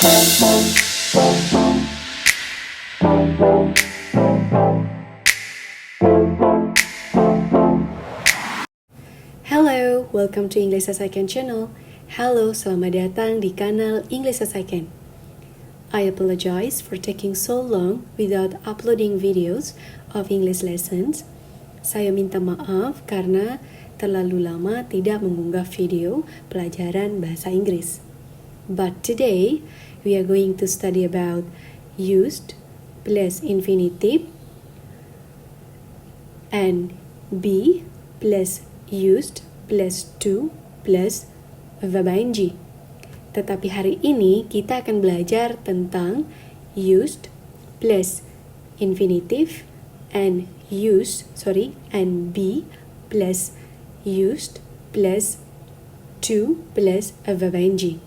Hello, welcome to English as I Can channel. Halo, selamat datang di kanal English as I Can. I apologize for taking so long without uploading videos of English lessons. Saya minta maaf karena terlalu lama tidak mengunggah video pelajaran bahasa Inggris. But today, we are going to study about used plus infinitive and be plus used plus to plus verb ing. Tetapi hari ini kita akan belajar tentang used plus infinitive and be plus used plus to plus verb ing.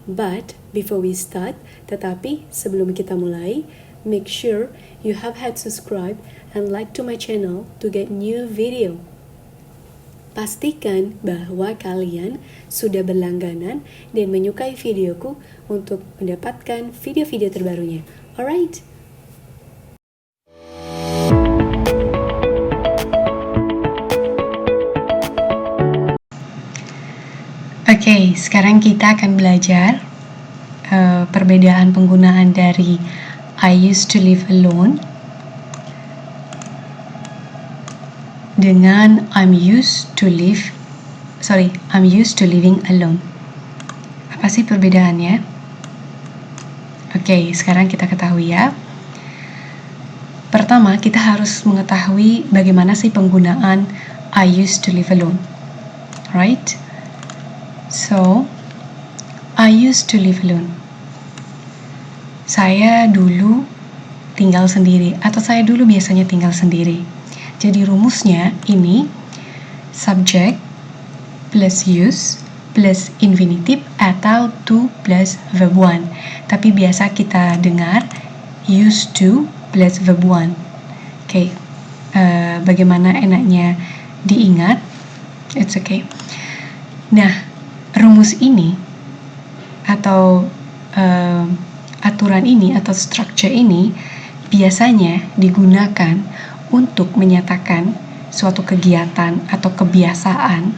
But before we start, tetapi sebelum kita mulai, make sure you have had subscribe and like to my channel to get new video. Pastikan bahwa kalian sudah berlangganan dan menyukai videoku untuk mendapatkan video-video terbarunya. Alright? Oke, sekarang kita akan belajar perbedaan penggunaan dari I used to live alone dengan I'm used to living alone. Apa sih perbedaannya? Oke, sekarang kita ketahui ya. Pertama, kita harus mengetahui bagaimana sih penggunaan I used to live alone. Right? So, I used to live alone. Saya dulu tinggal sendiri, atau saya dulu biasanya tinggal sendiri. Jadi rumusnya ini subject plus use plus infinitive atau to plus verb one. Tapi biasa kita dengar used to plus verb one. Oke, bagaimana enaknya diingat? It's okay. Nah, rumus ini atau aturan ini atau structure ini biasanya digunakan untuk menyatakan suatu kegiatan atau kebiasaan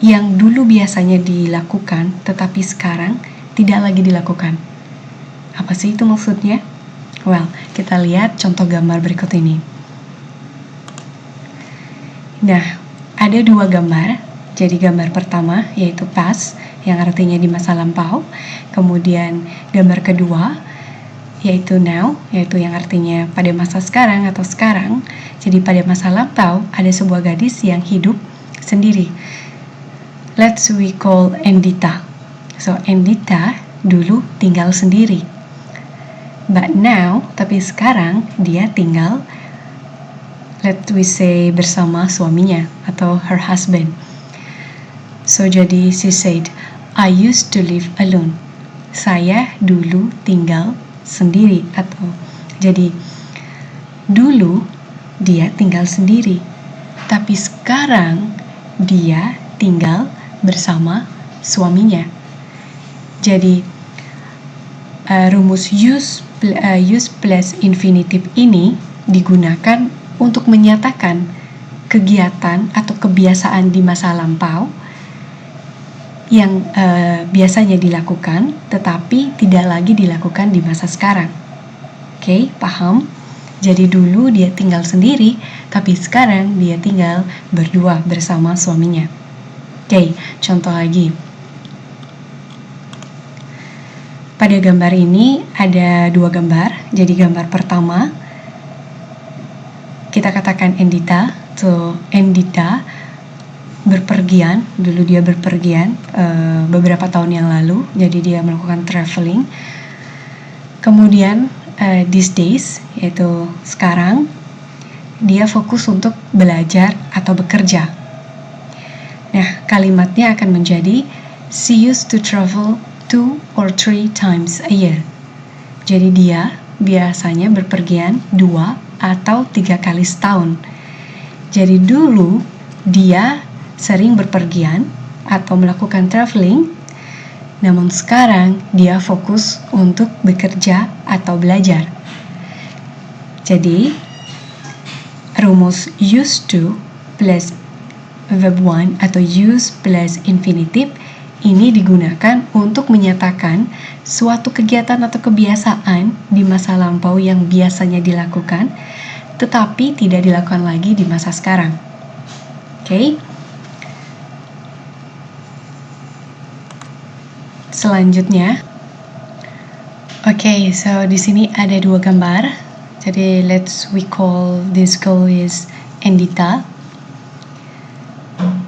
yang dulu biasanya dilakukan tetapi sekarang tidak lagi dilakukan. Apa sih itu maksudnya? Well, kita lihat contoh gambar berikut ini. Nah, ada dua gambar. Jadi gambar pertama yaitu past yang artinya di masa lampau. Kemudian gambar kedua yaitu now, yaitu yang artinya pada masa sekarang atau sekarang. Jadi pada masa lampau ada sebuah gadis yang hidup sendiri. Let's we call Endita. So Endita dulu tinggal sendiri. But now, tapi sekarang dia tinggal, let's we say bersama suaminya atau her husband. So jadi she said, I used to live alone. Saya dulu tinggal sendiri, atau jadi dulu dia tinggal sendiri tapi sekarang dia tinggal bersama suaminya. Jadi rumus use plus infinitive ini digunakan untuk menyatakan kegiatan atau kebiasaan di masa lampau yang biasanya dilakukan tetapi tidak lagi dilakukan di masa sekarang. Oke, paham? Jadi dulu dia tinggal sendiri, tapi sekarang dia tinggal berdua bersama suaminya. Oke, contoh lagi. Pada gambar ini ada dua gambar. Jadi gambar pertama kita katakan Endita. So Endita berpergian, dulu dia berpergian beberapa tahun yang lalu, jadi dia melakukan traveling. Kemudian these days, yaitu sekarang, dia fokus untuk belajar atau bekerja. Nah, kalimatnya akan menjadi she used to travel 2 or 3 times a year. Jadi dia biasanya berpergian 2 atau 3 kali setahun. Jadi dulu dia sering berpergian atau melakukan traveling namun sekarang dia fokus untuk bekerja atau belajar. Jadi, rumus used to plus verb 1 atau use plus infinitive ini digunakan untuk menyatakan suatu kegiatan atau kebiasaan di masa lampau yang biasanya dilakukan, tetapi tidak dilakukan lagi di masa sekarang. Oke. Selanjutnya, so di sini ada dua gambar. Jadi we call this girl is Endita.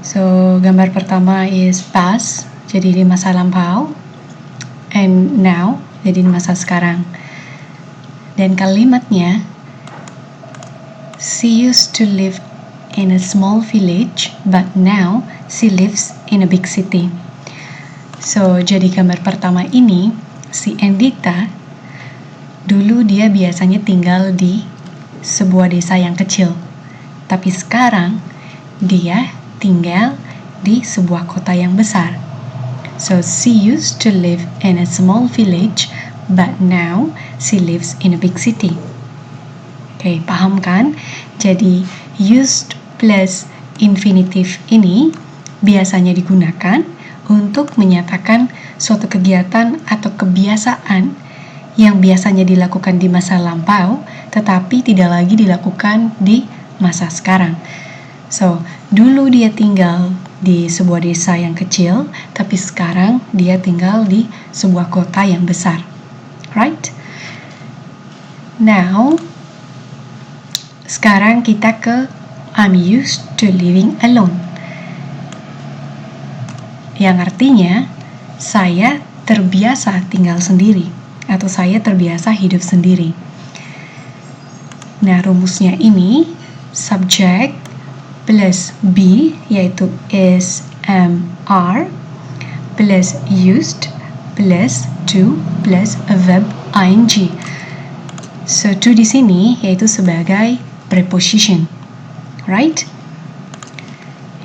So gambar pertama is past, jadi di masa lampau, and now, jadi di masa sekarang. Dan kalimatnya, she used to live in a small village, but now she lives in a big city. So, jadi gambar pertama ini, si Endita, dulu dia biasanya tinggal di sebuah desa yang kecil. Tapi sekarang, dia tinggal di sebuah kota yang besar. So, she used to live in a small village, but now she lives in a big city. Oke, paham kan? Jadi, used plus infinitive ini biasanya digunakan untuk menyatakan suatu kegiatan atau kebiasaan yang biasanya dilakukan di masa lampau, tetapi tidak lagi dilakukan di masa sekarang. So, dulu dia tinggal di sebuah desa yang kecil, tapi sekarang dia tinggal di sebuah kota yang besar. Right? Now, sekarang kita ke I'm used to living alone. Yang artinya, saya terbiasa tinggal sendiri, atau saya terbiasa hidup sendiri. Nah, rumusnya ini, subject plus be, yaitu is, am, are, plus used, plus to, plus a verb ing. So, to di sini yaitu sebagai preposition. Right?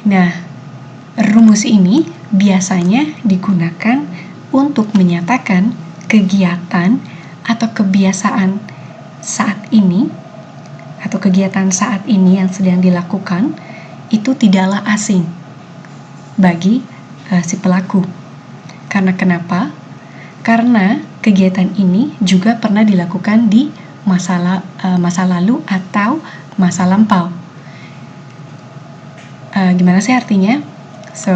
Nah, rumus ini biasanya digunakan untuk menyatakan kegiatan atau kebiasaan saat ini, atau kegiatan saat ini yang sedang dilakukan itu tidaklah asing bagi si pelaku. Karena kenapa? Karena kegiatan ini juga pernah dilakukan di masa lalu atau masa lampau. Gimana sih artinya? So,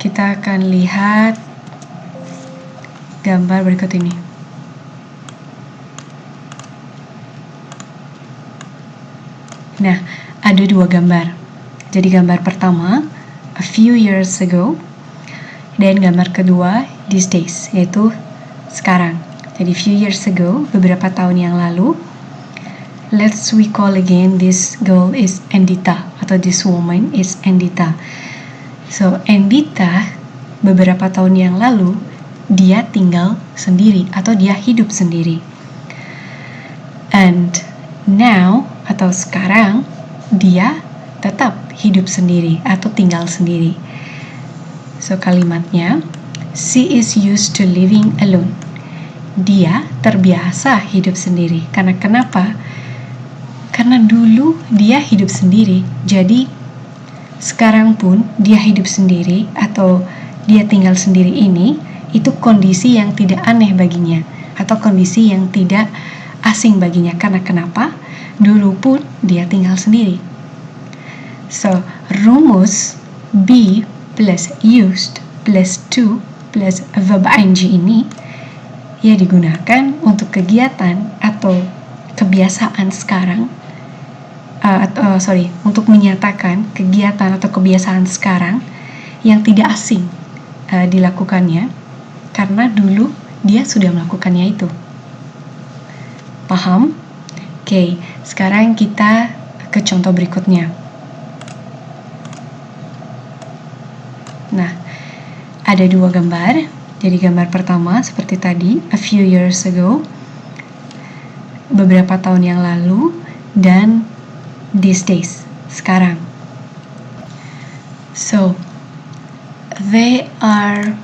kita akan lihat gambar berikut ini. Nah, ada dua gambar. Jadi gambar pertama, a few years ago, dan gambar kedua, these days, yaitu sekarang. Jadi few years ago, beberapa tahun yang lalu. Let's recall again, this girl is Endita, atau this woman is Endita. So, Endita, beberapa tahun yang lalu, dia tinggal sendiri, atau dia hidup sendiri. And now, atau sekarang, dia tetap hidup sendiri, atau tinggal sendiri. So, kalimatnya, she is used to living alone. Dia terbiasa hidup sendiri. Karena kenapa? Karena dulu dia hidup sendiri, jadi sekarang pun dia hidup sendiri atau dia tinggal sendiri ini, itu kondisi yang tidak aneh baginya, atau kondisi yang tidak asing baginya. Karena kenapa? Dulu pun dia tinggal sendiri. So, rumus be plus used plus to plus verb ing ini ya digunakan untuk kegiatan atau kebiasaan sekarang, untuk menyatakan kegiatan atau kebiasaan sekarang yang tidak asing dilakukannya, karena dulu dia sudah melakukannya itu. Paham? Oke, sekarang kita ke contoh berikutnya. Nah, ada dua gambar. Jadi gambar pertama seperti tadi, a few years ago, beberapa tahun yang lalu, dan these days, sekarang. So, they are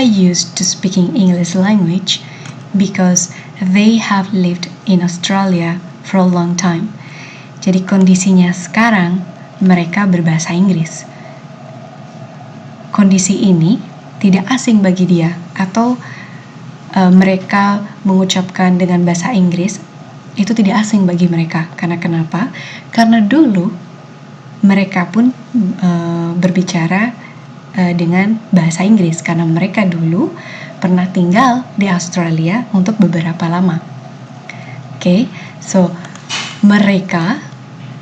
used to speaking English language because they have lived in Australia for a long time. Jadi kondisinya sekarang mereka berbahasa Inggris. Kondisi ini tidak asing bagi dia, atau mereka mengucapkan dengan bahasa Inggris itu tidak asing bagi mereka. Karena kenapa? Karena dulu mereka pun berbicara dengan bahasa Inggris, karena mereka dulu pernah tinggal di Australia untuk beberapa lama. Oke, so mereka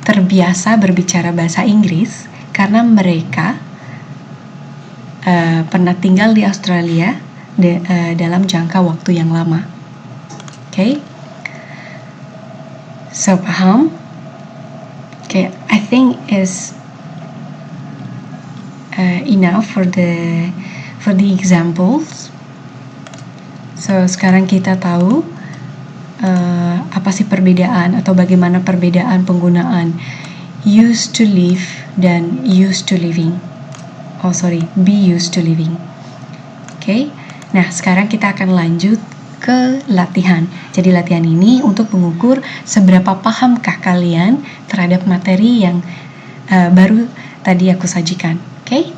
terbiasa berbicara bahasa Inggris karena mereka pernah tinggal di Australia dalam jangka waktu yang lama. Oke, so paham? Oke, I think is enough for the examples. So sekarang kita tahu apa sih perbedaan atau bagaimana perbedaan penggunaan used to live dan used to living. Be used to living. Oke. Nah, sekarang kita akan lanjut ke latihan. Jadi latihan ini untuk mengukur seberapa pahamkah kalian terhadap materi yang baru tadi aku sajikan. Oke?